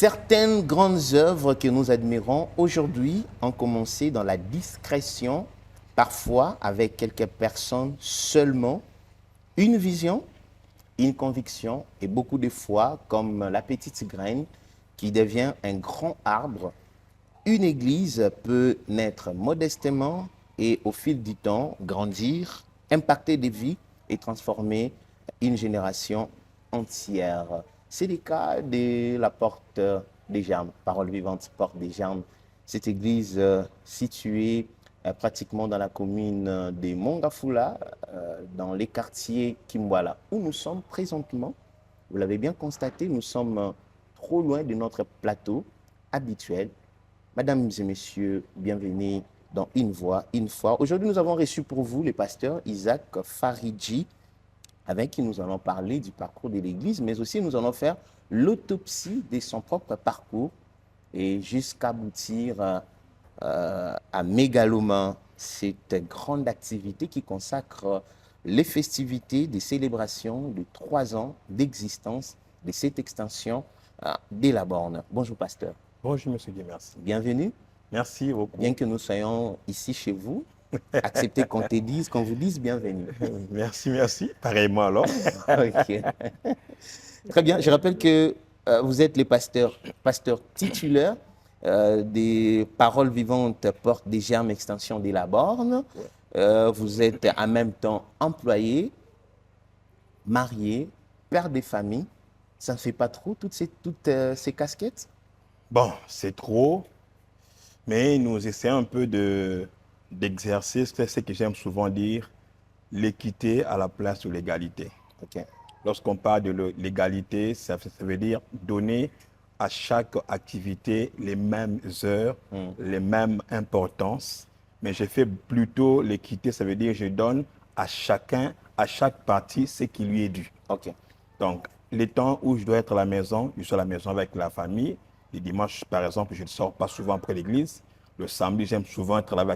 Certaines grandes œuvres que nous admirons aujourd'hui ont commencé dans la discrétion, parfois avec quelques personnes seulement, une vision, une conviction et beaucoup de fois, comme la petite graine qui devient un grand arbre, une église peut naître modestement et au fil du temps grandir, impacter des vies et transformer une génération entière. C'est le cas de la Porte des Germes, Parole vivante, Porte des Germes. Cette église située pratiquement dans la commune de Mongafula, dans les quartiers Kimwala, où nous sommes présentement. Vous l'avez bien constaté, nous sommes trop loin de notre plateau habituel. Mesdames et messieurs, bienvenue dans Une Voix, Une Foi. Aujourd'hui, nous avons reçu pour vous le pasteur Isaac Faridji, avec qui nous allons parler du parcours de l'Église, mais aussi nous allons faire l'autopsie de son propre parcours et jusqu'à aboutir à Mégaloma, cette grande activité qui consacre les festivités des célébrations de 3 ans d'existence de cette extension de la borne. Bonjour, pasteur. Bonjour, monsieur Guy, merci. Bienvenue. Merci beaucoup. Bien que nous soyons ici chez vous, acceptez qu'on vous dise bienvenue. Merci. Pareillement alors. Ok. Très bien. Je rappelle que vous êtes le pasteur titulaire des Paroles vivantes Porte des Germes Extension de la Borne. Vous êtes en même temps employé, marié, père de famille. Ça ne fait pas trop toutes ces casquettes? Bon, c'est trop, mais nous essayons un peu d'exercer ce que j'aime souvent dire, l'équité à la place de l'égalité. Ok. Lorsqu'on parle de l'égalité, ça veut dire donner à chaque activité les mêmes heures, les mêmes importances. Mais je fais plutôt l'équité, ça veut dire je donne à chacun, à chaque partie, ce qui lui est dû. Ok. Donc, les temps où je dois être à la maison, je suis à la maison avec la famille. Les dimanches, par exemple, je ne sors pas souvent après l'église. Le samedi, j'aime souvent être là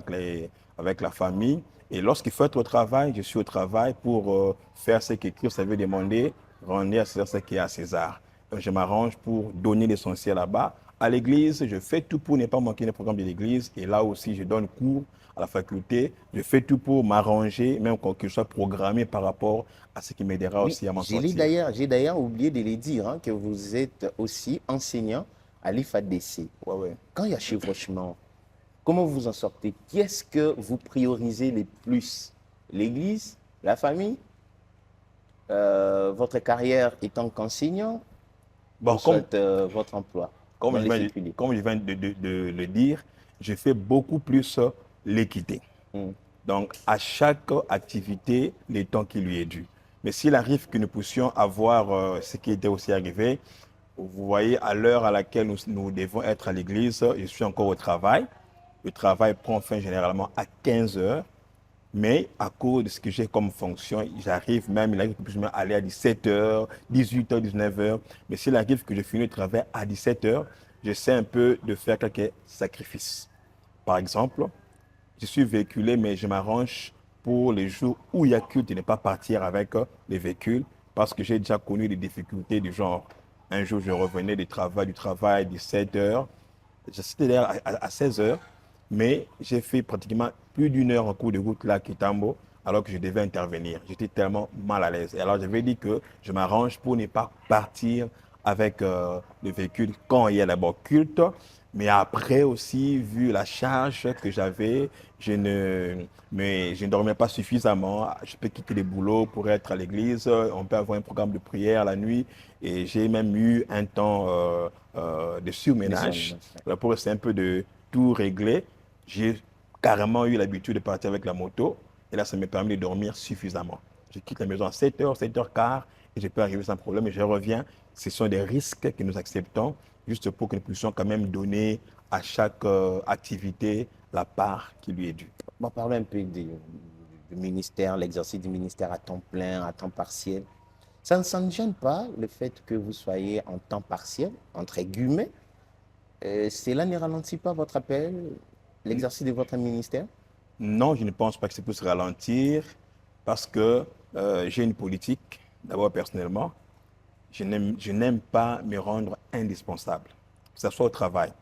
avec la famille. Et lorsqu'il faut être au travail, je suis au travail pour faire ce que Christ avait demandé, rendre à César ce qui est à César. Donc, je m'arrange pour donner l'essentiel là-bas. À l'église, je fais tout pour ne pas manquer les programmes de l'église. Et là aussi, je donne cours à la faculté. Je fais tout pour m'arranger, même quand je sois programmé par rapport à ce qui m'aidera Oui, aussi à m'en sortir. j'ai d'ailleurs oublié de le dire hein, que vous êtes aussi enseignant à l'IFADC. Ouais. Quand il y a chevauchement, comment vous en sortez? Qui est-ce que vous priorisez le plus? L'église, la famille, votre carrière étant qu'enseignant, Bon, ou soit votre emploi dans les séculiers? comme je viens de le dire, je fais beaucoup plus l'équité. Donc, à chaque activité, le temps qui lui est dû. Mais s'il arrive que nous puissions avoir ce qui était aussi arrivé, vous voyez, à l'heure à laquelle nous devons être à l'église, je suis encore au travail. Le travail prend fin généralement à 15 heures. Mais à cause de ce que j'ai comme fonction, il arrive que je puisse aller à 17 heures, 18 heures, 19 heures. Mais s'il arrive que je finis le travail à 17 heures, j'essaie un peu de faire quelques sacrifices. Par exemple, je suis véhiculé, mais je m'arrange pour les jours où il y a culte de ne pas partir avec les véhicules parce que j'ai déjà connu des difficultés du genre. Un jour, je revenais du travail à 17 heures. J'étais là à 16 heures, mais j'ai fait pratiquement plus d'une heure en cours de route là à Kitambo alors que je devais intervenir. J'étais tellement mal à l'aise. Et alors, j'avais dit que je m'arrange pour ne pas partir avec le véhicule quand il y a d'abord culte. Mais après aussi, vu la charge que j'avais, je ne dormais pas suffisamment. Je peux quitter le boulot pour être à l'église. On peut avoir un programme de prière la nuit. Et j'ai même eu un temps de surménage pour essayer un peu de tout régler. J'ai carrément eu l'habitude de partir avec la moto. Et là, ça me permet de dormir suffisamment. Je quitte la maison à 7h, 7h15 et je peux arriver sans problème et je reviens. Ce sont des risques que nous acceptons juste pour que nous puissions quand même donner à chaque activité la part qui lui est due. On va parler un peu du ministère, l'exercice du ministère à temps plein, à temps partiel. Ça ne gêne pas le fait que vous soyez en temps partiel, entre guillemets. Cela ne ralentit pas votre appel, l'exercice de votre ministère? Non, je ne pense pas que c'est pour se ralentir parce que j'ai une politique, d'abord personnellement. Je n'aime pas me rendre indispensable. que ce soit au travail,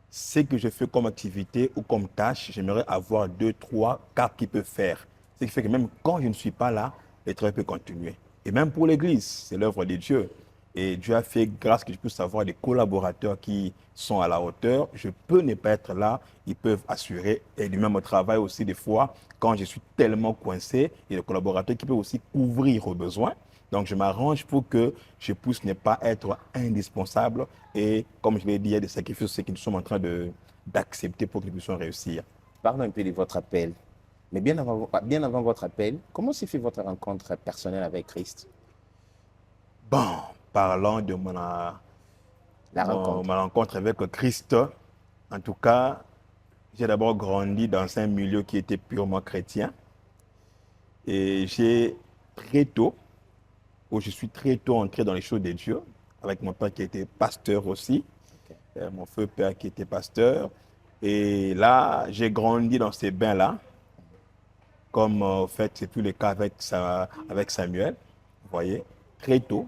ce que je fais comme activité ou comme tâche, j'aimerais avoir 2, 3 caps qui peuvent faire. Ce qui fait que même quand je ne suis pas là, le travail peut continuer. Et même pour l'Église, c'est l'œuvre de Dieu. Et Dieu a fait grâce que je puisse avoir des collaborateurs qui sont à la hauteur. Je peux ne pas être là, ils peuvent assurer. Et du même au travail aussi, des fois, quand je suis tellement coincé, il y a des collaborateurs qui peuvent aussi couvrir aux besoins. Donc, je m'arrange pour que je puisse ne pas être indispensable. Et comme je l'ai dit, il y a des sacrifices que nous sommes en train d'accepter pour que nous puissions réussir. Parlons un peu de votre appel. Mais bien avant votre appel, comment s'est fait votre rencontre personnelle avec Christ? Bon, parlant de rencontre. ma rencontre avec Christ, en tout cas, j'ai d'abord grandi dans un milieu qui était purement chrétien. Et j'ai très tôt, où je suis très tôt entré dans les choses de Dieu, avec mon père qui était pasteur aussi, mon feu père qui était pasteur. Et là, j'ai grandi dans ces bains-là, comme en fait, c'est plus le cas avec Samuel, vous voyez, très tôt.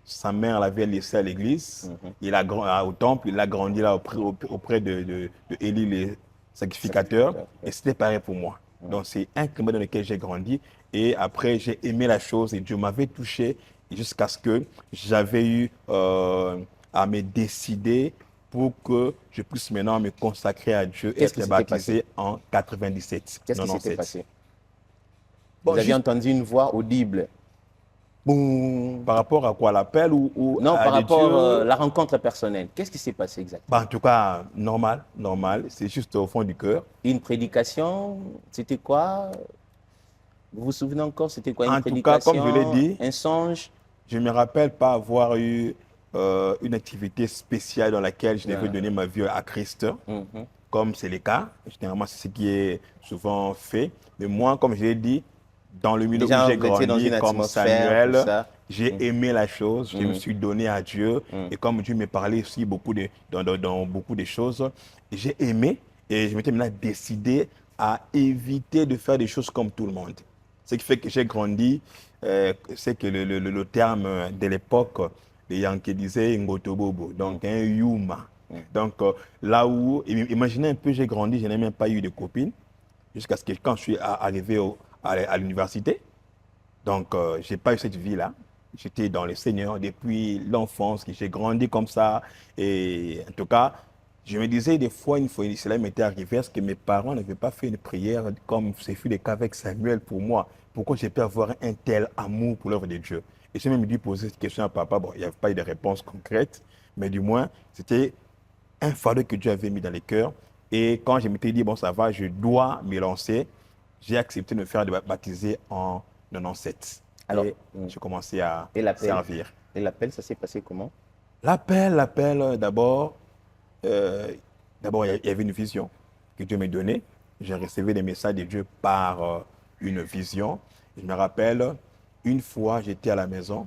Sa mère l'avait laissé à l'église, il a au temple, il a grandi là auprès de Élie, le sacrificateur, et c'était pareil pour moi. Donc c'est un climat dans lequel j'ai grandi, et après j'ai aimé la chose, et Dieu m'avait touché jusqu'à ce que j'avais eu à me décider pour que je puisse maintenant me consacrer à Dieu et être baptisé en 97. Qu'est-ce qui s'était passé? Bon, vous aviez entendu une voix audible. Boum. Par rapport à quoi? L'appel ou non, à par rapport Dieu? à la rencontre personnelle. Qu'est-ce qui s'est passé exactement? En tout cas, normal, normal. C'est juste au fond du cœur. Une prédication, c'était quoi? Vous vous souvenez encore, c'était quoi une prédication? En tout cas, comme je l'ai dit, un songe? Je ne me rappelle pas avoir eu une activité spéciale dans laquelle je devais donner ma vie à Christ, comme c'est le cas. Généralement, c'est ce qui est souvent fait. Mais moi, comme je l'ai dit, dans le milieu où j'ai grandi, comme Samuel, j'ai aimé la chose, je me suis donné à Dieu. Et comme Dieu me parlait aussi dans beaucoup de choses, j'ai aimé et je m'étais maintenant décidé à éviter de faire des choses comme tout le monde. Ce qui fait que j'ai grandi, c'est que le terme de l'époque, les Yankees disaient Ngotobobo, donc un Yuma. Donc là où, imaginez un peu, j'ai grandi, je n'ai même pas eu de copine, jusqu'à ce que quand je suis arrivé à l'université, donc je n'ai pas eu cette vie-là. J'étais dans le Seigneur depuis l'enfance, j'ai grandi comme ça. Et en tout cas, je me disais des fois, une fois, cela m'était arrivé, est-ce que mes parents n'avaient pas fait une prière comme ce fut le cas avec Samuel pour moi? Pourquoi j'ai pu avoir un tel amour pour l'œuvre de Dieu? Et j'ai même dû poser cette question à papa. Bon, il n'y avait pas eu de réponse concrète, mais du moins, c'était un fardeau que Dieu avait mis dans les cœurs. Et quand je m'étais dit, bon, ça va, je dois me lancer, j'ai accepté de me faire baptiser en 97. Alors, j'ai commencé à servir. Et l'appel, ça s'est passé comment? L'appel, d'abord, il y avait une vision que Dieu m'a donnée. J'ai reçu des messages de Dieu par une vision. Je me rappelle, une fois, j'étais à la maison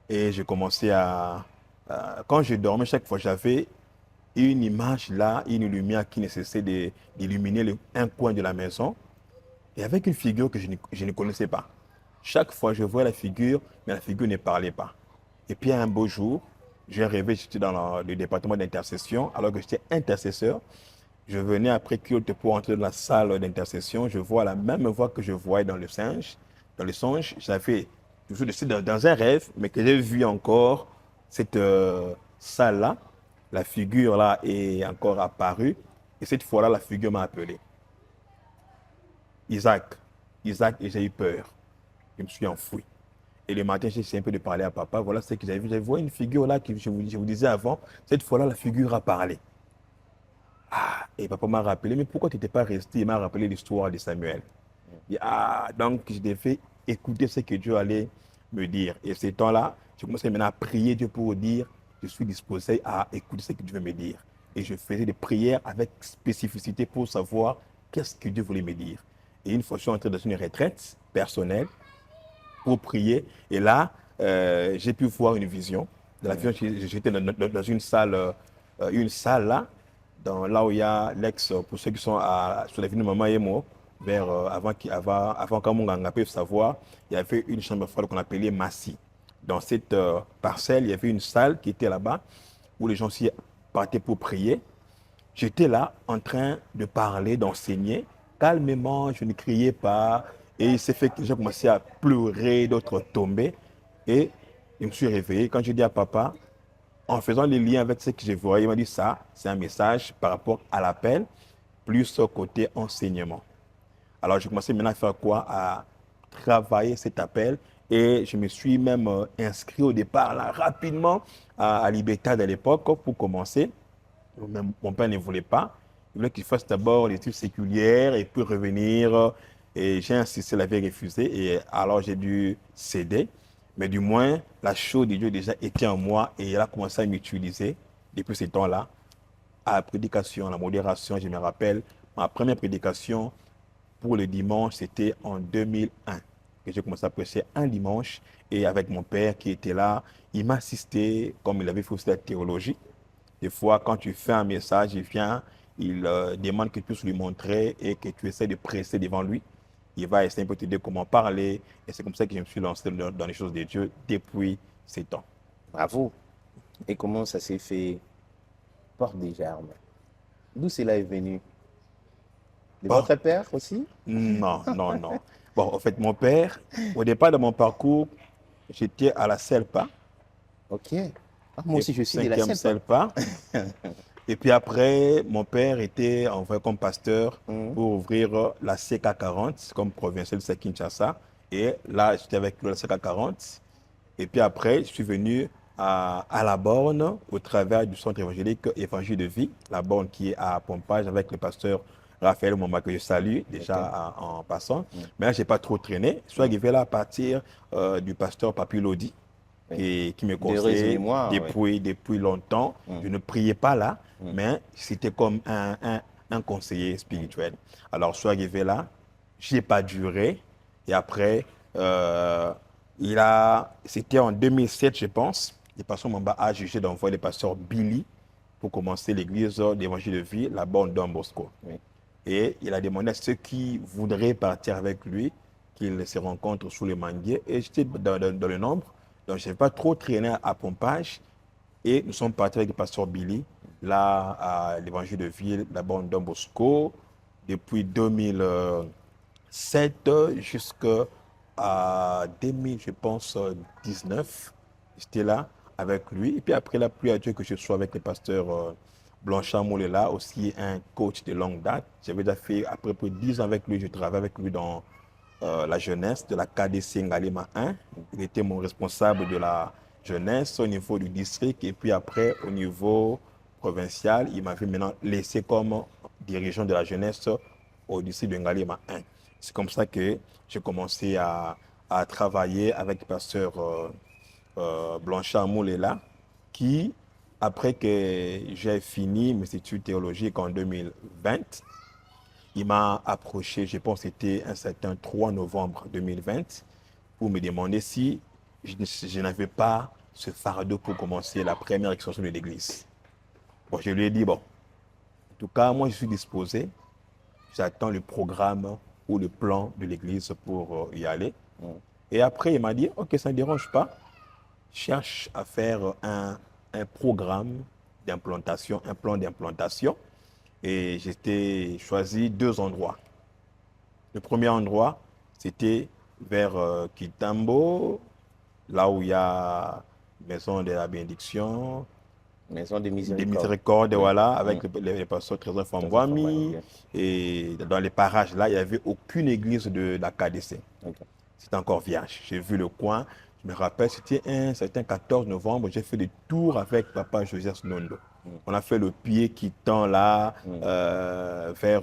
et j'ai commencé quand je dormais, chaque fois, j'avais une image là, une lumière qui ne cessait d'illuminer un coin de la maison. Et avec une figure que je ne connaissais pas. Chaque fois, je voyais la figure, mais la figure ne parlait pas. Et puis, un beau jour, j'ai rêvé, j'étais dans le département d'intercession, alors que j'étais intercesseur. Je venais après culte pour entrer dans la salle d'intercession. Je vois la même voix que je voyais dans le songe. Dans le songe, j'avais toujours dans un rêve, mais que j'ai vu encore cette salle-là. La figure-là est encore apparue. Et cette fois-là, la figure m'a appelé. Isaac, et j'ai eu peur. Je me suis enfoui. Et le matin, j'ai essayé un peu de parler à papa. Voilà ce que j'avais vu. J'avais vu une figure là que je vous disais avant. Cette fois-là, la figure a parlé. Et papa m'a rappelé, mais pourquoi tu n'étais pas resté? Il m'a rappelé l'histoire de Samuel. Donc je devais écouter ce que Dieu allait me dire. Et ce temps-là, je commençais maintenant à prier Dieu pour dire, je suis disposé à écouter ce que Dieu veut me dire. Et je faisais des prières avec spécificité pour savoir qu'est-ce que Dieu voulait me dire. Et une fois, je suis entré dans une retraite personnelle pour prier. Et là, j'ai pu voir une vision. Dans la vision, j'étais dans une salle là, là où il y a l'ex, pour ceux qui sont sur la ville de Maman et moi, avant qu'Amunganga puisse savoir, il y avait une chambre froide qu'on appelait Massi. Dans cette parcelle, il y avait une salle qui était là-bas, où les gens s'y partait pour prier, j'étais là en train de parler, d'enseigner. Calmement, je ne criais pas. Et il s'est fait que j'ai commencé à pleurer, d'autres tomber. Et je me suis réveillé. Quand j'ai dit à papa, en faisant les liens avec ce que je voyais, il m'a dit ça, c'est un message par rapport à l'appel, plus au côté enseignement. Alors, j'ai commencé maintenant à faire quoi? À travailler cet appel. Et je me suis même inscrit au départ là, rapidement à Libertad à l'époque pour commencer. Même mon père ne voulait pas. Il voulait qu'il fasse d'abord l'étude séculière et puis revenir. Et j'ai insisté, il avait refusé. Et alors, j'ai dû céder. Mais du moins, la chose de Dieu déjà était en moi et il a commencé à m'utiliser depuis ce temps-là. À la prédication, à la modération, je me rappelle, ma première prédication pour le dimanche, c'était en 2001 que j'ai commencé à prêcher un dimanche. Et avec mon père qui était là, il m'a assisté, comme il avait fait aussi la théologie. Des fois, quand tu fais un message, il vient, il demande que tu puisses lui montrer et que tu essaies de presser devant lui. Il va essayer un peu de te dire comment parler. Et c'est comme ça que je me suis lancé dans les choses de Dieu depuis ces temps. Bravo. Et comment ça s'est fait? Porte des germes. D'où cela est venu? De Bon. votre père aussi? Non, non, non. Bon, en fait, mon père, au départ de mon parcours, j'étais à la CELPA. Ok. Ah, moi aussi, je suis de la Cinquième CELPA. Et puis après, mon père était envoyé comme pasteur pour ouvrir la CK40 comme provincial de Kinshasa. Et là, j'étais avec la CK40. Et puis après, je suis venu à La Borne au travers du centre évangélique Évangile de Vie. La Borne qui est à Pompage avec le pasteur Raphaël Momba que je salue déjà en passant. Mais là, je n'ai pas trop traîné. Je suis arrivé là à partir du pasteur Papi Lodi qui me conseillait depuis longtemps. Je ne priais pas là, mais c'était comme un conseiller spirituel. Alors, je suis arrivé là, je n'ai pas duré. Et après, c'était en 2007, je pense, le pasteur Mamba a jugé d'envoyer le pasteur Billy pour commencer l'église d'Évangile de Vie, la borne Don Bosco. Oui. Et il a demandé à ceux qui voudraient partir avec lui qu'ils se rencontrent sous le manguier. Et j'étais dans le nombre. Donc, je n'ai pas trop traîné à Pompage. Et nous sommes partis avec le pasteur Billy, là, à l'Évangile de Ville, la borne Don Bosco, depuis 2007 jusqu'à 2000, je pense, 19. J'étais là avec lui. Et puis après, la pluie à Dieu que je sois avec le pasteur Blanchard Moulela, aussi un coach de longue date. J'avais déjà fait à peu près 10 ans avec lui. Je travaillais avec lui dans la jeunesse de la KDC Ngalema 1. Il était mon responsable de la jeunesse au niveau du district. Et puis après, au niveau provincial, il m'avait maintenant laissé comme dirigeant de la jeunesse au district de Ngalema 1. C'est comme ça que j'ai commencé à travailler avec le pasteur Blanchard Moulela, qui, après que j'ai fini mes études théologiques en 2020, il m'a approché, je pense que c'était un certain 3 novembre 2020, pour me demander si je n'avais pas ce fardeau pour commencer la première extension de l'église. Bon, je lui ai dit, bon, en tout cas, moi je suis disposé, j'attends le programme ou le plan de l'église pour y aller. Et après, il m'a dit, ok, ça ne dérange pas, cherche à faire un programme d'implantation, un plan d'implantation. Et j'étais choisi 2 endroits. Le premier endroit, c'était vers Kitambo, là où il y a Maison de la Bénédiction, Maison de Miséricorde. Des Miséricordes, voilà, avec les pasteurs Trésor Fambouami. Et dans les parages là, il n'y avait aucune église de la KDC. Okay. C'était encore vierge. J'ai vu le coin. Je me rappelle, c'était un certain 14 novembre, j'ai fait des tours avec papa Joseph Nondo. On a fait le pied qui tend là, vers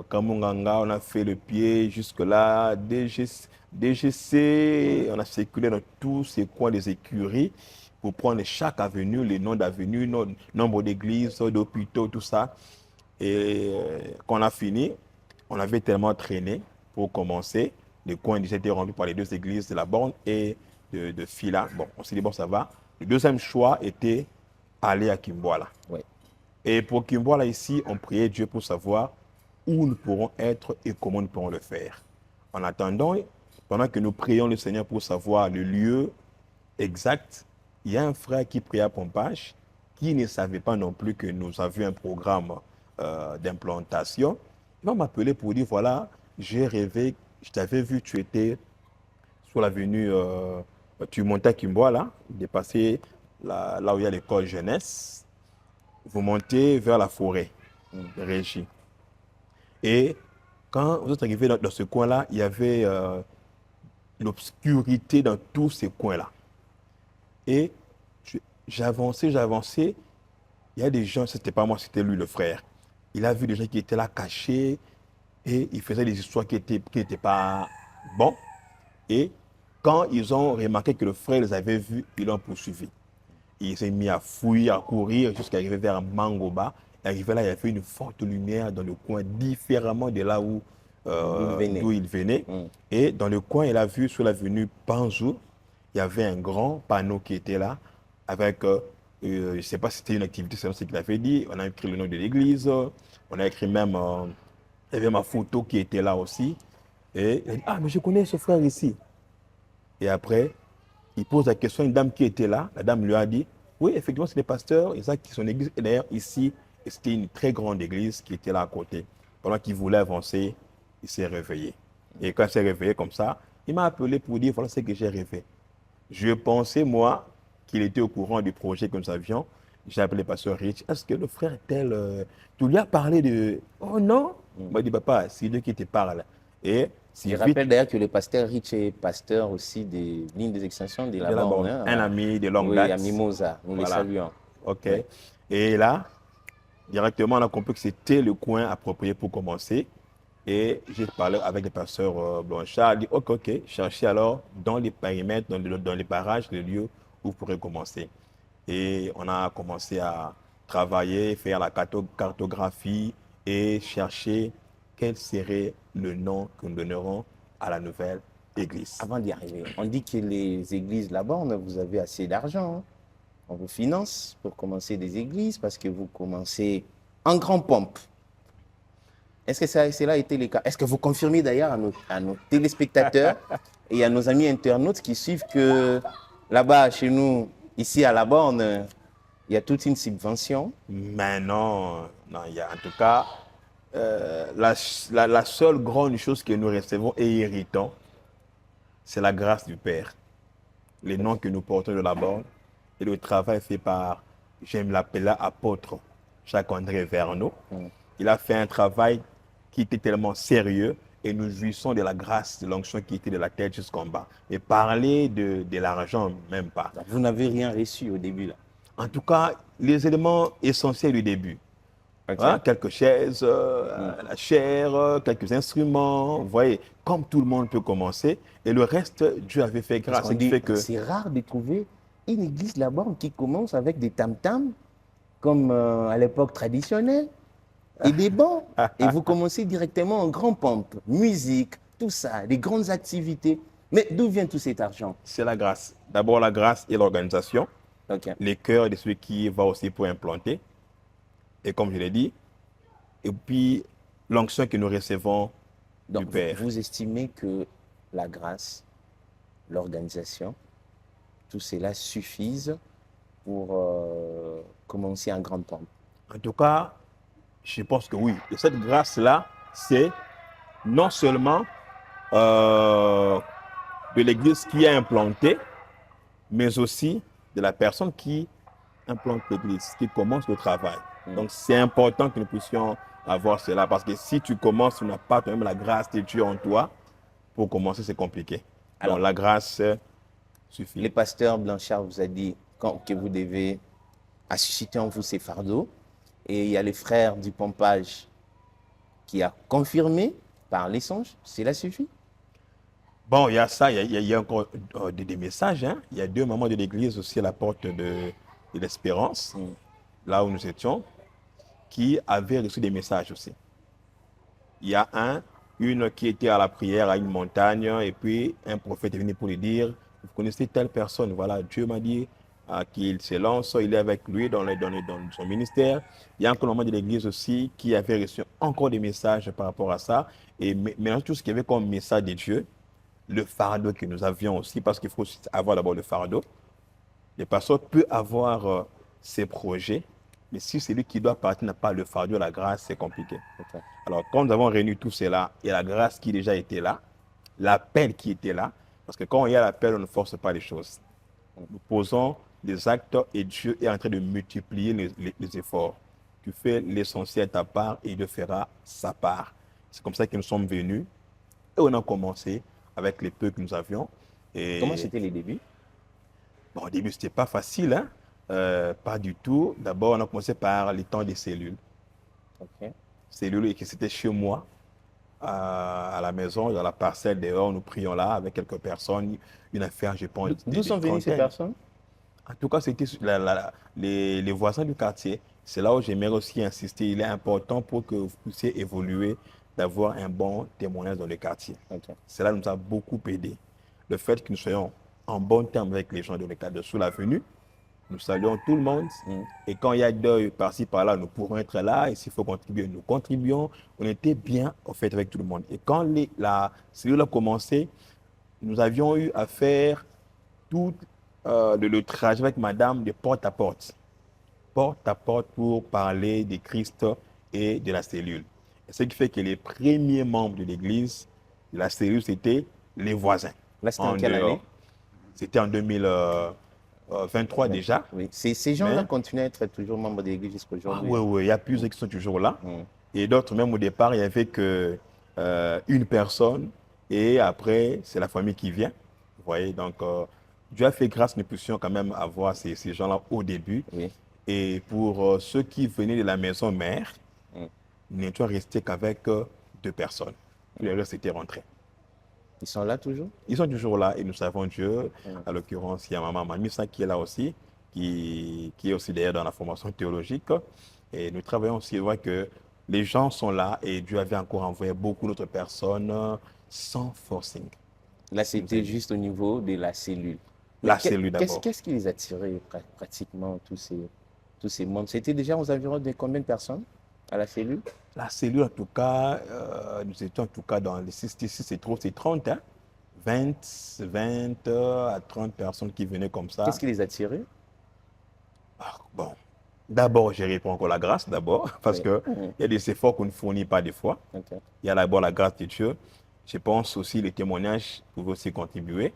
Kamunganga, on a fait le pied jusque là, DGC, on a circulé dans tous ces coins des écuries pour prendre chaque avenue, les noms d'avenues, nombre d'églises, d'hôpitaux, tout ça. Et quand on a fini, on avait tellement traîné pour commencer. Les coins étaient remplis par les 2 églises de la Borne et de Fila. Bon, on s'est dit, bon, ça va. Le deuxième choix était aller à Kimboala. Oui. Et pour Kimboala, ici, on priait Dieu pour savoir où nous pourrons être et comment nous pourrons le faire. En attendant, pendant que nous prions le Seigneur pour savoir le lieu exact, il y a un frère qui priait à Pompage qui ne savait pas non plus que nous avions un programme d'implantation. Il va m'appeler pour dire, voilà, j'ai rêvé, je t'avais vu, tu étais sur l'avenue, tu montais à Kimboa, là, dépassé là où il y a l'école jeunesse, vous montez vers la forêt de Régie. Et quand vous êtes arrivé dans ce coin-là, il y avait l'obscurité dans tous ces coins-là. Et j'avançais, il y a des gens, c'était pas moi, c'était lui, le frère. Il a vu des gens qui étaient là cachés et il faisait des histoires qui étaient pas bonnes. Et quand ils ont remarqué que le frère les avait vus, ils l'ont poursuivi. Il s'est mis à fouiller, à courir jusqu'à arriver vers Mangoba. Et arrivé là, il y avait une forte lumière dans le coin, différemment de là où d'où il venait. Et dans le coin, il a vu sur l'avenue Panzou, il y avait un grand panneau qui était là avec, je ne sais pas si c'était une activité, c'est ce qu'il avait dit. On a écrit le nom de l'église, on a écrit même, il y avait ma photo qui était là aussi. Et il a dit, ah, mais je connais ce frère ici. Et après, il pose la question à une dame qui était là. La dame lui a dit, oui, effectivement, c'est le pasteur Isaac qui son église. Et d'ailleurs, ici, c'était une très grande église qui était là à côté. Pendant qu'il voulait avancer, il s'est réveillé. Et quand il s'est réveillé comme ça, il m'a appelé pour dire, voilà ce que j'ai rêvé. Je pensais, moi, qu'il était au courant du projet que nous avions. J'ai appelé le pasteur Rich. Est-ce que le frère tel, tu lui as parlé de... Oh non. Il m'a dit, papa, c'est lui qui te parle. Et je rappelle d'ailleurs que le pasteur Rich est pasteur aussi des lignes des extensions de la Borne. Un ami de longue date. Oui, à Mimosa. Nous les saluons. OK. Oui. Et là, directement, on a compris que c'était le coin approprié pour commencer. Et j'ai parlé avec le pasteur Blanchard. Il a dit, OK, cherchez alors dans les périmètres, dans les barrages, les lieux où vous pourrez commencer. Et on a commencé à travailler, faire la cartographie et chercher quel serait le nom que nous donnerons à la nouvelle église. Avant d'y arriver, on dit que les églises là-bas, vous avez assez d'argent. Hein? On vous finance pour commencer des églises parce que vous commencez en grand pompe. Est-ce que cela a été le cas? Est-ce que vous confirmez d'ailleurs à nos téléspectateurs et à nos amis internautes qui suivent que là-bas, chez nous, ici à la Borne, il y a toute une subvention? Mais non, il y a en tout cas... la seule grande chose que nous recevons et héritons, c'est la grâce du Père. Les noms que nous portons de la Borne et le travail fait par, j'aime l'appeler apôtre Jacques-André Verneau. Il a fait un travail qui était tellement sérieux et nous jouissons de la grâce, de l'onction qui était de la tête jusqu'en bas. Et parler de l'argent, même pas. Vous n'avez rien reçu au début là? En tout cas, les éléments essentiels du début. Okay. Hein, quelques chaises, la chair, quelques instruments, vous voyez, comme tout le monde peut commencer. Et le reste, Dieu avait fait grâce. C'est rare de trouver une église là-bas qui commence avec des tam-tams, comme à l'époque traditionnelle, et des bancs. Et vous commencez directement en grand pompe, musique, tout ça, des grandes activités. Mais d'où vient tout cet argent? C'est la grâce. D'abord la grâce et l'organisation. Okay. Les cœurs de celui qui va aussi pour implanter. Et comme je l'ai dit, et puis l'onction que nous recevons du Père. Vous estimez que la grâce, l'organisation, tout cela suffisent pour commencer en grande pompe? En tout cas, je pense que oui. Et cette grâce-là, c'est non seulement de l'Église qui a implanté, mais aussi de la personne qui implante l'Église, qui commence le travail. Donc, c'est important que nous puissions avoir cela. Parce que si tu commences, tu n'as pas toi-même la grâce de Dieu en toi, pour commencer, c'est compliqué. Alors, donc, la grâce suffit. Le pasteur Blanchard vous a dit que vous devez susciter en vous ces fardeaux. Et il y a le frère du pompage qui a confirmé par les songes. Cela suffit? Bon, il y a ça. Il y a encore des messages. Hein. Il y a 2 mamans de l'église aussi à la porte de l'Espérance, là où nous étions, qui avaient reçu des messages aussi. Il y a une qui était à la prière à une montagne et puis un prophète est venu pour lui dire, vous connaissez telle personne, voilà, Dieu m'a dit qu'il se lance, il est avec lui dans son ministère. Il y a encore un membre de l'église aussi qui avait reçu encore des messages par rapport à ça. Et maintenant, tout ce qu'il y avait comme message de Dieu, le fardeau que nous avions aussi, parce qu'il faut avoir d'abord le fardeau. Le pasteur peut avoir ses projets. Mais si celui qui doit partir n'a pas le fardeau de la grâce, c'est compliqué. Ok. Alors, quand nous avons réuni tout cela, et la grâce qui déjà était là, l'appel qui était là, parce que quand il y a l'appel, on ne force pas les choses. Nous posons des actes et Dieu est en train de multiplier les efforts. Tu fais l'essentiel ta part et Dieu fera sa part. C'est comme ça que nous sommes venus et on a commencé avec les peu que nous avions. Et Comment c'était les débuts? bon, au début, ce n'était pas facile, hein? Pas du tout. D'abord, on a commencé par les temps des cellules. Ok. Cellules qui c'était chez moi, à la maison, dans la parcelle dehors, nous prions là avec quelques personnes, une affaire, je pense, D'où sont venues ces personnes? En tout cas, c'était les voisins du quartier. C'est là où j'aimerais aussi insister. Il est important pour que vous puissiez évoluer, d'avoir un bon témoignage dans le quartier. Ok. Cela nous a beaucoup aidé. Le fait que nous soyons en bon terme avec les gens de le cadre sous l'avenue, nous saluons tout le monde. Et quand il y a deuil par-ci, par-là, nous pourrons être là. Et s'il faut contribuer, nous contribuons. On était bien au fait avec tout le monde. Et quand la cellule a commencé, nous avions eu à faire tout le trajet avec madame de porte à porte pour parler de Christ et de la cellule. Et ce qui fait que les premiers membres de l'église, de la cellule, c'était les voisins. Là, c'était en quelle année? C'était en 2023 déjà. Oui. Ces gens-là Mais- continuent à être toujours membres de l'église jusqu'à Ah, aujourd'hui. oui, oui, il y a plusieurs qui sont toujours là. Mm. Et d'autres, même au départ, il n'y avait que une personne. Et après, c'est la famille qui vient. Vous voyez, donc Dieu a fait grâce, nous puissions quand même avoir ces gens-là au début. Oui. Et pour ceux qui venaient de la maison mère, Mm. nous n'étions restés qu'avec 2 personnes. Tous les restes étaient rentrés. Ils sont là toujours? Ils sont toujours là et nous savons Dieu. Mm. À l'occurrence, il y a maman Mamissa qui est là aussi, qui est aussi d'ailleurs dans la formation théologique. Et nous travaillons aussi, on voit que les gens sont là et Dieu avait encore envoyé beaucoup d'autres personnes sans forcing. Là, c'était juste au niveau de la cellule. La Mais cellule d'abord. Qu'est-ce qui les attirait pratiquement, tous ces membres? C'était déjà aux environs de combien de personnes à la cellule? La cellule, en tout cas, nous étions en tout cas dans les 66, c'est 30, hein? 20 à 30 personnes qui venaient comme ça. Qu'est-ce qui les attirait? Ah, bon, d'abord, je réponds encore la grâce, d'abord, parce Oui. qu'il y a des efforts qu'on ne fournit pas des fois. Ok. Il y a d'abord la grâce de Dieu. Je pense aussi les témoignages pouvaient aussi contribuer.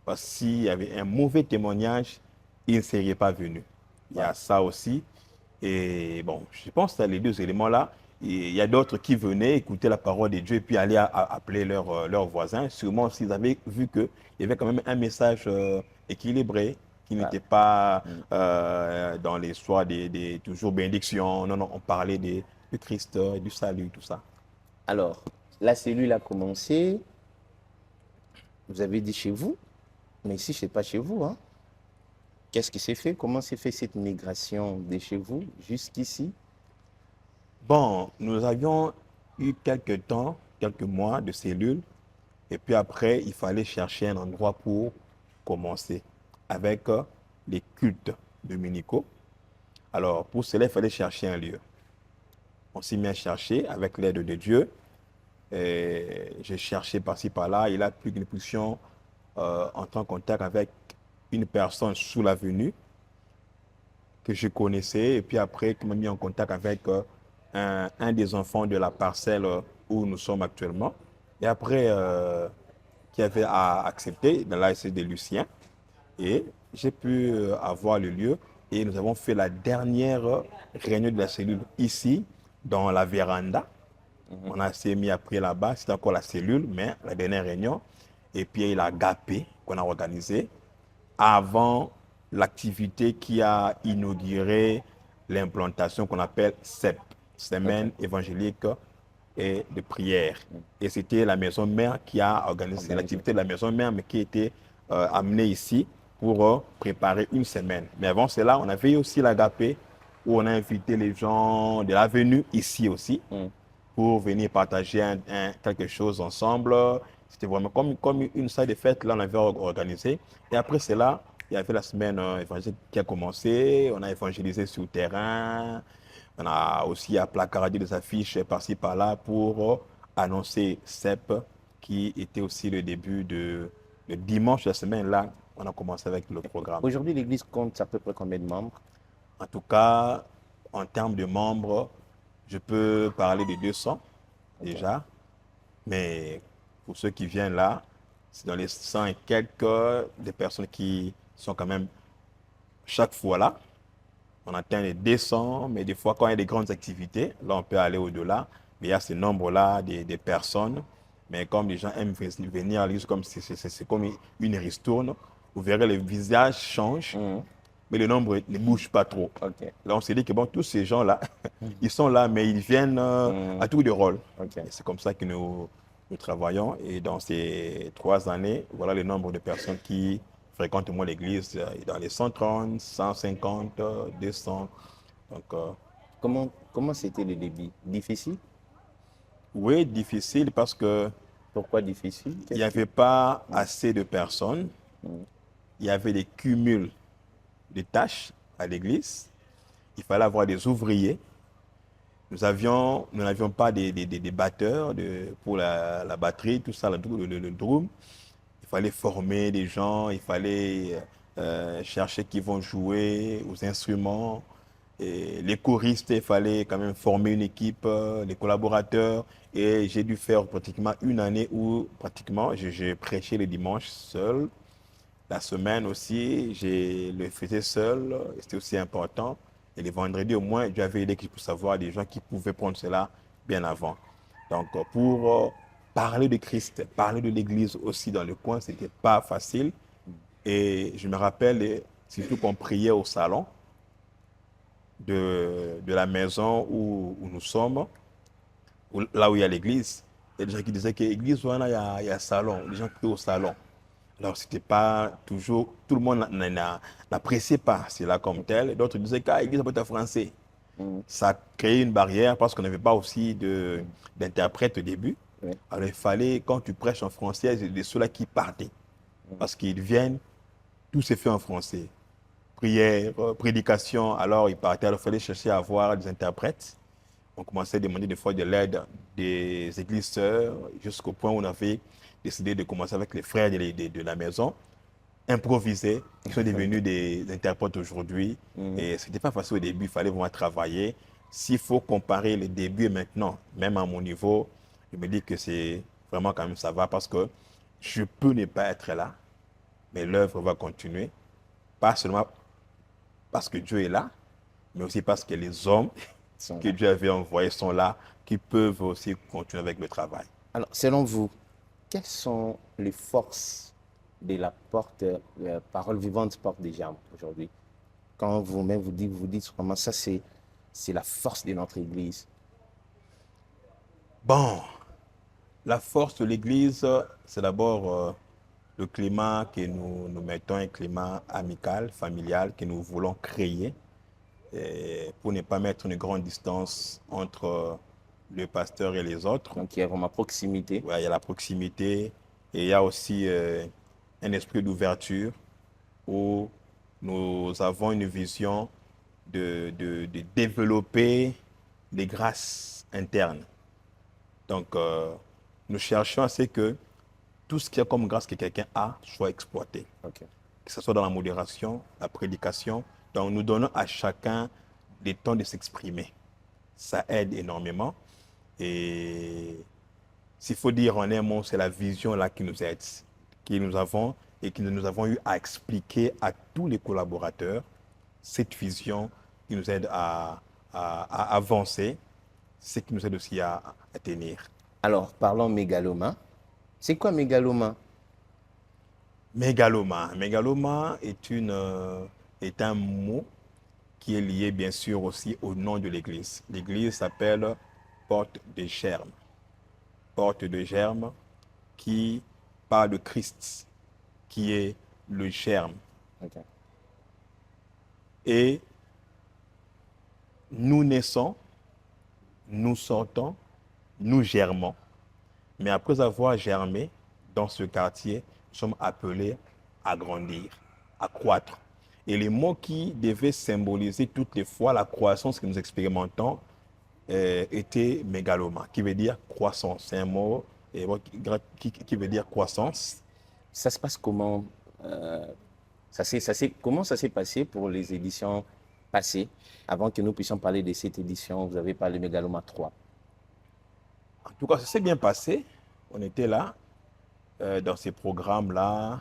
Parce que s'il y avait un mauvais témoignage, il ne serait pas venu. Il y a ça aussi. Et bon, je pense que les 2 éléments-là, il y a d'autres qui venaient écouter la parole de Dieu et puis aller appeler leurs voisins. Sûrement s'ils avaient vu qu'il y avait quand même un message équilibré, qui n'était pas dans l'histoire des toujours bénédictions. Non, non, on parlait de Christ, du salut, tout ça. Alors, la cellule a commencé, vous avez dit chez vous, mais ici, ce n'est pas chez vous, hein? Qu'est-ce qui s'est fait? Comment s'est fait cette migration de chez vous jusqu'ici? Bon, nous avions eu quelques temps, quelques mois de cellules. Et puis après, il fallait chercher un endroit pour commencer avec les cultes dominicaux. Alors, pour cela, il fallait chercher un lieu. On s'est mis à chercher avec l'aide de Dieu. J'ai cherché par-ci, par-là. Il a plu que nous puissions entrer en contact avec une personne sous l'avenue que je connaissais. Et puis après, qui m'a mis en contact avec un des enfants de la parcelle où nous sommes actuellement. Et après, qui avait accepté, là, c'est de Lucien. Et j'ai pu avoir le lieu. Et nous avons fait la dernière réunion de la cellule ici, dans la véranda. On a s'est mis après là-bas, c'était encore la cellule, mais la dernière réunion. Et puis il a gapé qu'on a organisé avant l'activité qui a inauguré l'implantation qu'on appelle CEP, Semaine évangélique et de prière. Et c'était la maison mère qui a organisé l'activité de la maison mère, mais qui était amenée ici pour préparer une semaine. Mais avant cela, on avait aussi l'agapé où on a invité les gens de l'avenue ici aussi pour venir partager quelque chose ensemble. C'était vraiment comme une salle de fête, là, on avait organisé. Et après cela, il y avait la semaine évangélique qui a commencé. On a évangélisé sur le terrain. On a aussi placardé des affiches par-ci, par-là pour annoncer CEP, qui était aussi le début le dimanche de la semaine. Là, on a commencé avec le programme. Aujourd'hui, l'église compte à peu près combien de membres? En tout cas, en termes de membres, je peux parler de 200 déjà. Mais pour ceux qui viennent là, c'est dans les 100 et quelques des personnes qui sont quand même chaque fois là. On atteint les 200, mais des fois, quand il y a des grandes activités, là, on peut aller au-delà. Mais il y a ce nombre-là des personnes. Mais comme les gens aiment venir à l'église, comme c'est comme une ristourne, vous verrez, les visages changent, mais le nombre ne bouge pas trop. Ok. Là, on s'est dit que bon, tous ces gens-là, ils sont là, mais ils viennent à tour de rôle. Ok. Et c'est comme ça que nous travaillons. Et dans ces 3 années, voilà le nombre de personnes qui fréquentent moi l'église dans les 130, 150, 200. Donc, Comment c'était le début? Difficile? oui, difficile parce que Pourquoi difficile? il n'y avait pas assez de personnes. Il y avait des cumuls de tâches à l'église. Il fallait avoir des ouvriers. Nous n'avions pas des batteurs pour la batterie, tout ça, le drum. Il fallait former des gens, il fallait chercher qui vont jouer aux instruments. Et les choristes, il fallait quand même former une équipe, les collaborateurs. Et j'ai dû faire pratiquement une année où pratiquement j'ai prêché les dimanches seul. La semaine aussi, je le faisais seul, c'était aussi important. Et les vendredis, au moins, j'avais aidé pour savoir des gens qui pouvaient prendre cela bien avant. Donc, pour parler de Christ, parler de l'Église aussi dans le coin, ce n'était pas facile. Et je me rappelle, surtout qu'on priait au salon de la maison où nous sommes, là où il y a l'église. Il y a des gens qui disaient que l'église, voilà, il y a salon. Les gens prient au salon. Alors, c'était pas toujours, tout le monde n'appréciait pas cela comme tel. D'autres disaient que l'église peut être français. Ça a créé une barrière parce qu'on n'avait pas aussi d'interprète au début. Oui. Alors, il fallait, quand tu prêches en français, il y a ceux-là qui partaient. Parce qu'ils viennent, tout s'est fait en français. Prière, prédication, alors ils partaient. Alors, il fallait chercher à avoir des interprètes. On commençait à demander des fois de l'aide des églises sœurs, jusqu'au point où on avait décidé de commencer avec les frères de la maison, improviser, qui sont devenus des interprètes aujourd'hui. Et ce n'était pas facile au début, il fallait vraiment travailler. S'il faut comparer le début et maintenant, même à mon niveau, je me dis que c'est vraiment quand même ça va parce que je peux ne pas être là, mais l'œuvre va continuer. Pas seulement parce que Dieu est là, mais aussi parce que les hommes que Dieu avait envoyés sont là, qui peuvent aussi continuer avec le travail. Alors, selon vous, quelles sont les forces de la porte, parole vivante, porte des germes aujourd'hui? Quand vous-même vous dites comment ça, c'est la force de notre Église. Bon, la force de l'Église, c'est d'abord le climat que nous mettons, un climat amical, familial, que nous voulons créer pour ne pas mettre une grande distance entre le pasteur et les autres. Donc, il y a vraiment proximité. Ouais, il y a la proximité et il y a aussi un esprit d'ouverture où nous avons une vision de développer des grâces internes. Donc, nous cherchons à ce que tout ce qu'il y a comme grâce que quelqu'un a soit exploité. Ok. Que ce soit dans la modération, la prédication. Donc, nous donnons à chacun des temps de s'exprimer. Ça aide énormément. Et s'il faut dire en un mot, c'est la vision là qui nous aide, que nous avons et que nous avons eu à expliquer à tous les collaborateurs cette vision qui nous aide à avancer, ce qui nous aide aussi à tenir. Alors, parlons mégaloma. C'est quoi mégaloma? Mégaloma. Mégaloma est un mot qui est lié bien sûr aussi au nom de l'Église. L'Église s'appelle Porte de Germe. Porte de Germe qui parle de Christ, qui est le germe. Okay. Et nous naissons, nous sortons, nous germons. Mais après avoir germé dans ce quartier, nous sommes appelés à grandir, à croître. Et les mots qui devaient symboliser toutes les fois la croissance que nous expérimentons était mégaloma, qui veut dire croissance. C'est un mot qui veut dire croissance. Ça se passe comment comment ça s'est passé pour les éditions passé, avant que nous puissions parler de cette édition? Vous avez parlé de Mégaloma 3. En tout cas, ça s'est bien passé. On était là, dans ces programmes-là.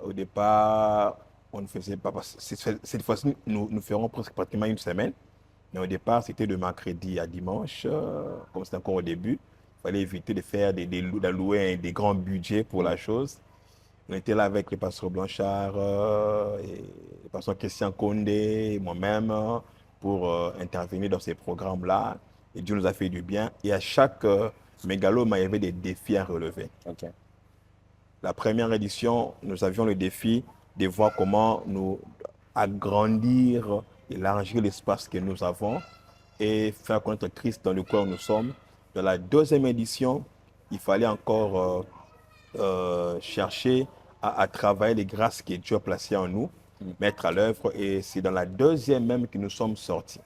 Au départ, on ne faisait pas, cette fois-ci, nous ferons presque pratiquement une semaine. Mais au départ, c'était de mercredi à dimanche, comme c'était encore au début. Il fallait éviter de faire d'allouer des grands budgets pour la chose. On était là avec le pasteur Blanchard, et le pasteur Christian Condé, moi-même, pour intervenir dans ces programmes-là. Et Dieu nous a fait du bien. Et à chaque mégalome, il y avait des défis à relever. Okay. La première édition, nous avions le défi de voir comment nous agrandir, élargir l'espace que nous avons et faire connaître Christ dans le coin où nous sommes. Dans la deuxième édition, il fallait encore chercher à travailler les grâces que Dieu a placées en nous, mettre à l'œuvre. Et c'est dans la deuxième même que nous sommes sortis.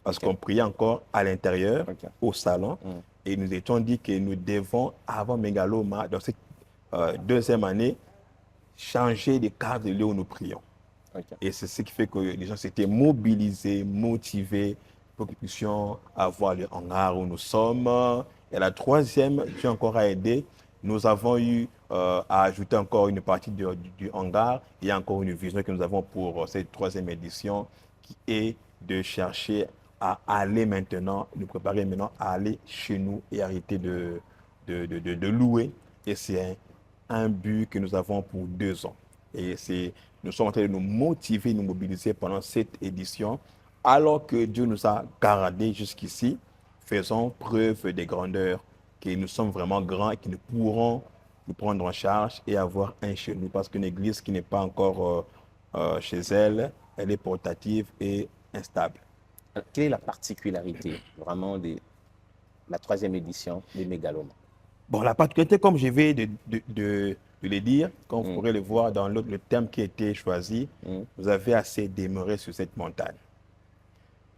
Parce qu'on priait encore à l'intérieur, au salon. Et nous étions dit que nous devons, avant Mégaloma, dans cette deuxième année, changer de cadre de lieu où nous prions. Et c'est ce qui fait que les gens s'étaient mobilisés, motivés pour que nous puissions avoir le hangar où nous sommes. Et la troisième, Dieu encore a aidé. Nous avons eu à ajouter encore une partie du hangar. Il y a encore une vision que nous avons pour cette troisième édition qui est de chercher à aller maintenant, nous préparer maintenant à aller chez nous et arrêter de louer. Et c'est un but que nous avons pour 2 ans. Et nous sommes en train de nous motiver, nous mobiliser pendant cette édition, alors que Dieu nous a gardés jusqu'ici. Faisons preuve des grandeurs, que nous sommes vraiment grands et que nous pourrons nous prendre en charge et avoir un chez nous. Parce qu'une église qui n'est pas encore chez elle, elle est portative et instable. Alors, quelle est la particularité vraiment de la troisième édition des Mégaloma? Bon, la particularité, comme je vais de le dire, comme vous pourrez le voir dans le thème qui a été choisi, vous avez assez demeuré sur cette montagne.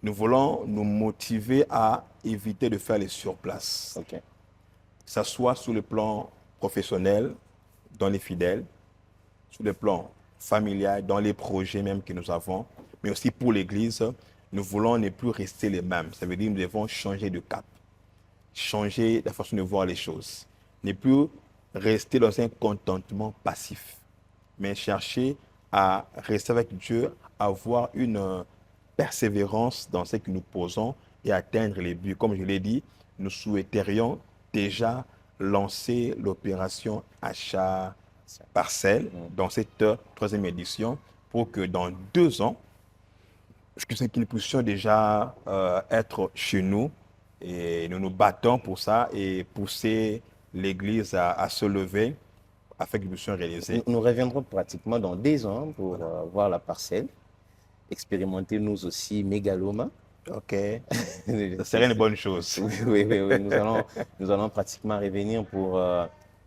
Nous voulons nous motiver à éviter de faire les surplaces. Okay. Que ce soit sur le plan professionnel, dans les fidèles, sur le plan familial, dans les projets même que nous avons, mais aussi pour l'Église, nous voulons ne plus rester les mêmes. Ça veut dire que nous devons changer de cap, changer la façon de voir les choses. Ne plus rester dans un contentement passif, mais chercher à rester avec Dieu, avoir une persévérance dans ce que nous posons et atteindre les buts. Comme je l'ai dit, nous souhaiterions déjà lancer l'opération achat parcelle dans cette troisième édition pour que dans 2 ans, que nous puissions déjà être chez nous et nous nous battons pour ça et pousser l'Église à se lever afin que nous puissions réaliser. Nous reviendrons pratiquement dans 2 ans pour voir la parcelle, expérimenter nous aussi Mégaloma. Ok, ça serait une bonne chose. Oui. Nous allons pratiquement revenir pour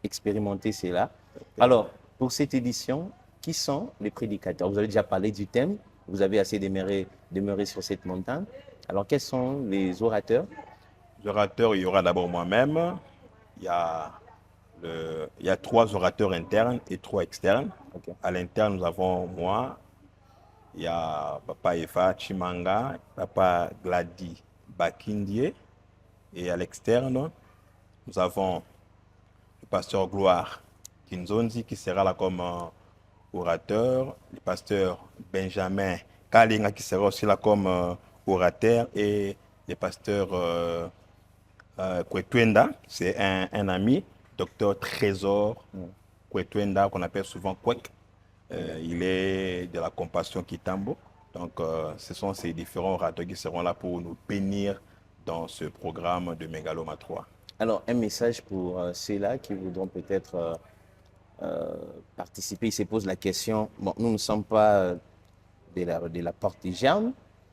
expérimenter cela. Alors, pour cette édition, qui sont les prédicateurs? Vous avez déjà parlé du thème, vous avez assez demeuré sur cette montagne. Alors, quels sont les orateurs? Les orateurs, il y aura d'abord moi-même. Il y a 3 orateurs internes et 3 externes. Okay. À l'interne, nous avons moi. Il y a Papa Eva Chimanga, Papa Glady Bakindie. Et à l'externe, nous avons le pasteur Gloire Kinzonzi qui sera là comme orateur, le pasteur Benjamin Kalinga qui sera aussi là comme orateur et le pasteur Kwetwenda, c'est un ami, docteur Trésor Kwetwenda qu'on appelle souvent Kwek. Il est de la Compassion Kitambo. Donc, ce sont ces différents orateurs qui seront là pour nous bénir dans ce programme de Mégaloma 3. Alors, un message pour ceux-là qui voudront peut-être participer. Ils se posent la question, bon, nous ne sommes pas de la porte des germes.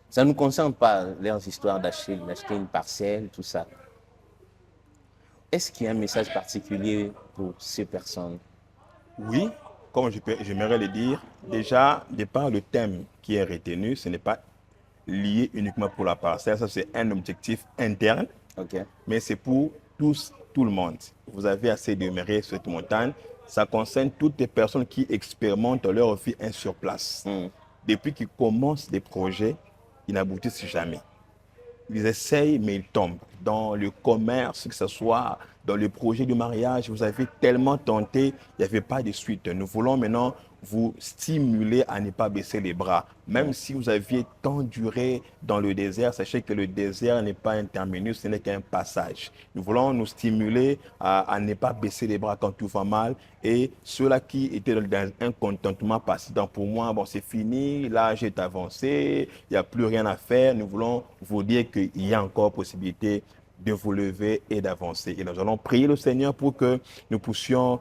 Ça ne nous concerne pas, leurs histoires d'acheter une parcelle, tout ça. Est-ce qu'il y a un message particulier pour ces personnes? Oui. Comme j'aimerais le dire, déjà, de par le thème qui est retenu, ce n'est pas lié uniquement pour la parcelle. Ça, c'est un objectif interne, mais c'est pour tout le monde. Vous avez assez demeuré sur cette montagne. Ça concerne toutes les personnes qui expérimentent leur vie sur place. depuis qu'ils commencent des projets, ils n'aboutissent jamais. Ils essayent, mais ils tombent. Dans le commerce, que ce soit dans le projet du mariage, vous avez tellement tenté, il n'y avait pas de suite. Nous voulons maintenant vous stimuler à ne pas baisser les bras. Même si vous aviez tant duré dans le désert, sachez que le désert n'est pas un terminus, ce n'est qu'un passage. Nous voulons nous stimuler à ne pas baisser les bras quand tout va mal. Et ceux-là qui étaient dans un contentement passant, pour moi, bon, c'est fini, l'âge est avancé, il n'y a plus rien à faire. Nous voulons vous dire qu'il y a encore possibilité de vous lever et d'avancer. Et nous allons prier le Seigneur pour que nous puissions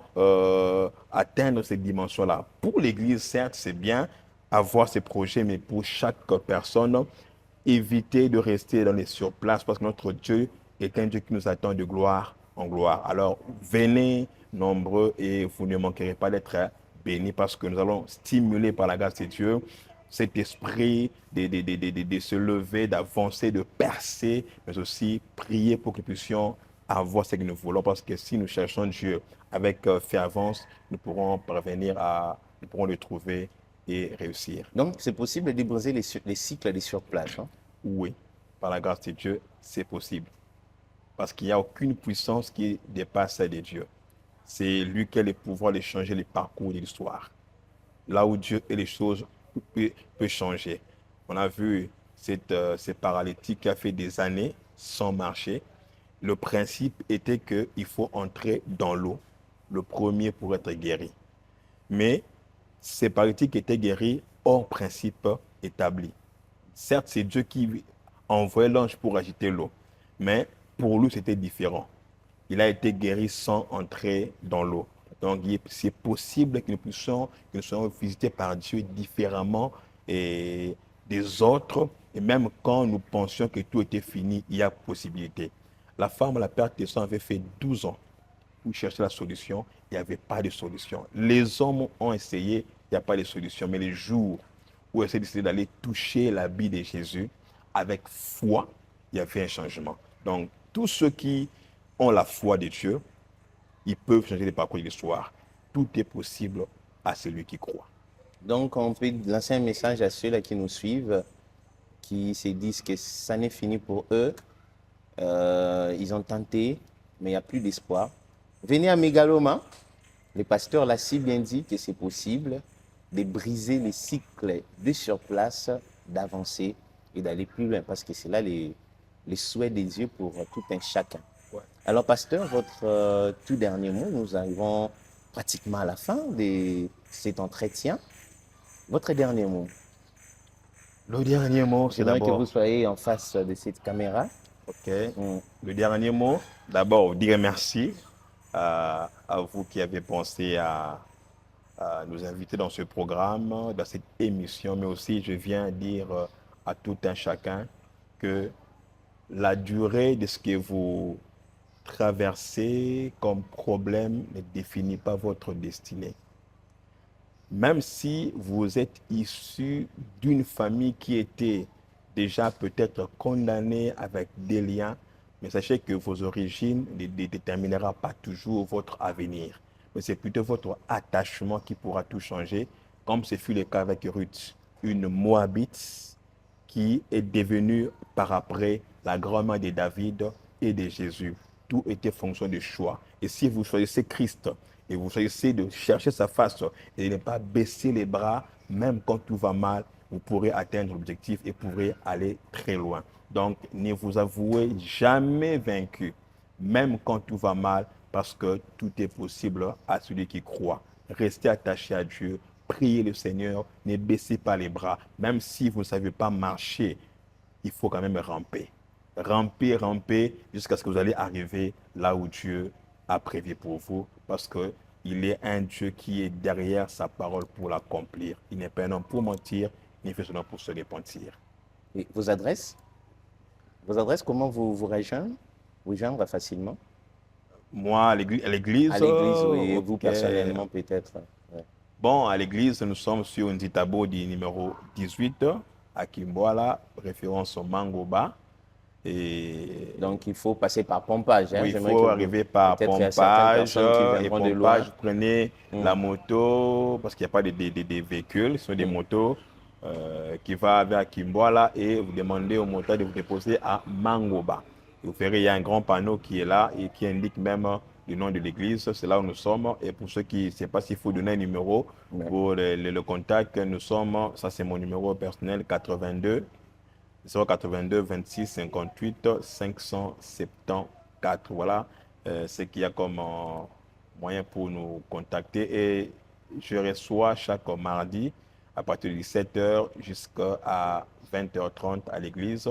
atteindre cette dimension-là. Pour l'Église, certes, c'est bien avoir ces projets, mais pour chaque personne, éviter de rester dans les surplaces parce que notre Dieu est un Dieu qui nous attend de gloire en gloire. Alors, venez nombreux et vous ne manquerez pas d'être bénis parce que nous allons stimuler par la grâce de Dieu cet esprit de se lever, d'avancer, de percer, mais aussi prier pour que nous puissions avoir ce que nous voulons. Parce que si nous cherchons Dieu avec fervence, nous pourrons nous pourrons le trouver et réussir. Donc, c'est possible de briser les cycles des surplaces. Hein? Oui, par la grâce de Dieu, c'est possible. Parce qu'il n'y a aucune puissance qui dépasse celle de Dieu. C'est lui qui a le pouvoir de changer les parcours de l'histoire. Là où Dieu et les choses peut changer. On a vu ce paralytique qui a fait des années sans marcher. Le principe était qu'il faut entrer dans l'eau, le premier pour être guéri. Mais ces paralytiques étaient guéris hors principe établi. Certes, c'est Dieu qui envoyait l'ange pour agiter l'eau, mais pour lui, c'était différent. Il a été guéri sans entrer dans l'eau. Donc, c'est possible que nous soyons visités par Dieu différemment des autres. Et même quand nous pensions que tout était fini, il y a possibilité. La femme à la perte de sang avait fait 12 ans pour chercher la solution. Il n'y avait pas de solution. Les hommes ont essayé, il n'y a pas de solution. Mais les jours où elle s'est décidé d'aller toucher l'habit de Jésus, avec foi, il y avait un changement. Donc, tous ceux qui ont la foi de Dieu, ils peuvent changer les parcours de l'histoire. Tout est possible à celui qui croit. Donc, on peut lancer un message à ceux-là qui nous suivent, qui se disent que ça n'est fini pour eux. Ils ont tenté, mais il n'y a plus d'espoir. Venez à Mégaloma. Le pasteur l'a si bien dit que c'est possible de briser les cycles de surplace, d'avancer et d'aller plus loin, parce que c'est là les souhaits des dieux pour tout un chacun. Ouais. Alors, pasteur, votre tout dernier mot, nous arrivons pratiquement à la fin de cet entretien. Votre dernier mot. Le dernier mot, c'est J'aimerais d'abord... que vous soyez en face de cette caméra. Ok. Le dernier mot, d'abord, dire merci à vous qui avez pensé à nous inviter dans ce programme, dans cette émission, mais aussi je viens dire à tout un chacun que la durée de ce que vous traversez comme problème ne définit pas votre destinée. Même si vous êtes issu d'une famille qui était déjà peut-être condamnée avec des liens, mais sachez que vos origines ne déterminera pas toujours votre avenir. Mais c'est plutôt votre attachement qui pourra tout changer, comme ce fut le cas avec Ruth, une Moabite qui est devenue par après la grand-mère de David et de Jésus. Tout était fonction de choix. Et si vous choisissez Christ et vous choisissez de chercher sa face et de ne pas baisser les bras, même quand tout va mal, vous pourrez atteindre l'objectif et pourrez aller très loin. Donc, ne vous avouez jamais vaincu, même quand tout va mal, parce que tout est possible à celui qui croit. Restez attaché à Dieu, priez le Seigneur, ne baissez pas les bras. Même si vous ne savez pas marcher, il faut quand même ramper. Ramper, ramper, jusqu'à ce que vous allez arriver là où Dieu a prévu pour vous, parce qu'il est un Dieu qui est derrière sa parole pour l'accomplir. Il n'est pas un homme pour mentir, ni fait son nom pour se repentir. Et vos adresses? Vos adresses, comment vous rejoindre? Vous joindre facilement? Moi, à l'église. À l'église, oui. Okay. Vous personnellement, peut-être. Ouais. Bon, à l'église, nous sommes sur Nditabo du numéro 18 à Kimboala, référence au Mangoba. Et donc, il faut passer par Pompage. Hein? Oui, il faut arriver par Pompage. Et Pompage, prenez la moto, parce qu'il n'y a pas de véhicules, ce sont des motos. qui va vers Kimboala et vous demandez au monteur de vous déposer à Mangoba. Et vous verrez, il y a un grand panneau qui est là et qui indique même le nom de l'église. C'est là où nous sommes. Et pour ceux qui ne savent pas s'il faut donner un numéro pour le contact, nous sommes, ça c'est mon numéro personnel, 82 082 26 58 574. Voilà ce qu'il y a comme moyen pour nous contacter. Et je reçois chaque mardi à partir de 17h jusqu'à 20h30 à l'église.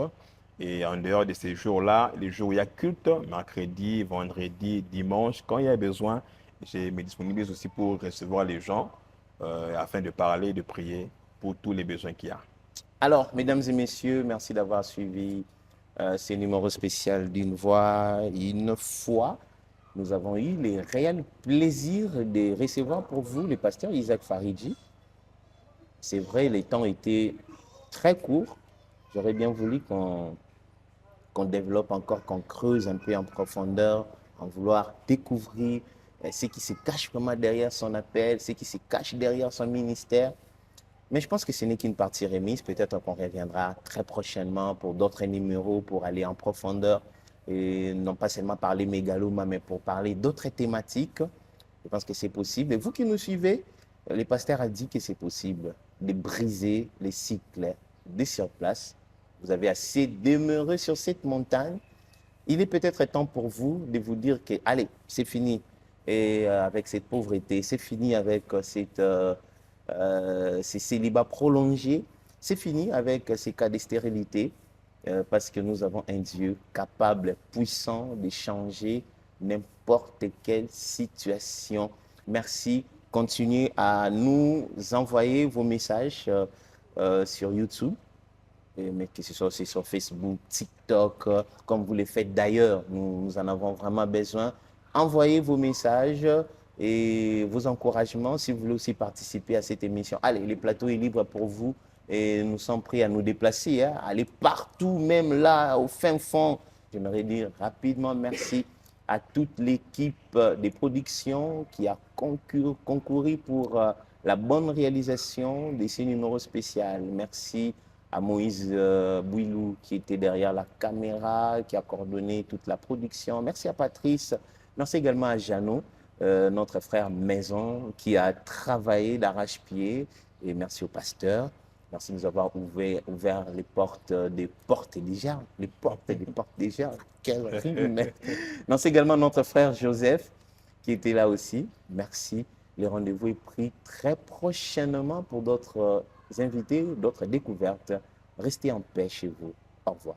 Et en dehors de ces jours-là, les jours où il y a culte, mercredi, vendredi, dimanche, quand il y a besoin, je me disponibilise aussi pour recevoir les gens afin de parler, de prier pour tous les besoins qu'il y a. Alors, mesdames et messieurs, merci d'avoir suivi ce numéro spécial d'une voix, une foi. Nous avons eu le réel plaisir de recevoir pour vous le pasteur Isaac Faridji. C'est vrai, les temps étaient très courts. J'aurais bien voulu qu'on développe encore, qu'on creuse un peu en profondeur, en vouloir découvrir ce qui se cache vraiment derrière son appel, ce qui se cache derrière son ministère. Mais je pense que ce n'est qu'une partie remise. Peut-être qu'on reviendra très prochainement pour d'autres numéros, pour aller en profondeur, et non pas seulement parler mégaloma, mais pour parler d'autres thématiques. Je pense que c'est possible. Et vous qui nous suivez, le pasteur a dit que c'est possible de briser les cycles de sur place. Vous avez assez demeuré sur cette montagne. Il est peut-être temps pour vous de vous dire que, allez, c'est fini et avec cette pauvreté, c'est fini avec ces célibats prolongés, c'est fini avec ces cas de stérilité, parce que nous avons un Dieu capable, puissant de changer n'importe quelle situation. Merci. Continuez à nous envoyer vos messages sur YouTube, mais que ce soit aussi sur Facebook, TikTok, comme vous le faites d'ailleurs. Nous en avons vraiment besoin. Envoyez vos messages et vos encouragements si vous voulez aussi participer à cette émission. Allez, le plateau est libre pour vous et nous sommes prêts à nous déplacer, hein, aller partout, même là, au fin fond. J'aimerais dire rapidement merci à toute l'équipe de production qui a concouru pour la bonne réalisation de ces numéros spéciaux. Merci à Moïse Bouilou qui était derrière la caméra, qui a coordonné toute la production. Merci à Patrice. Merci également à Jeannot, notre frère maison, qui a travaillé d'arrache-pied. Et merci au pasteur. Merci de nous avoir ouvert les portes des portes déjà. Les portes des portes déjà. Quel rime. Merci également à notre frère Joseph, qui était là aussi. Merci. Le rendez-vous est pris très prochainement pour d'autres invités, d'autres découvertes. Restez en paix chez vous. Au revoir.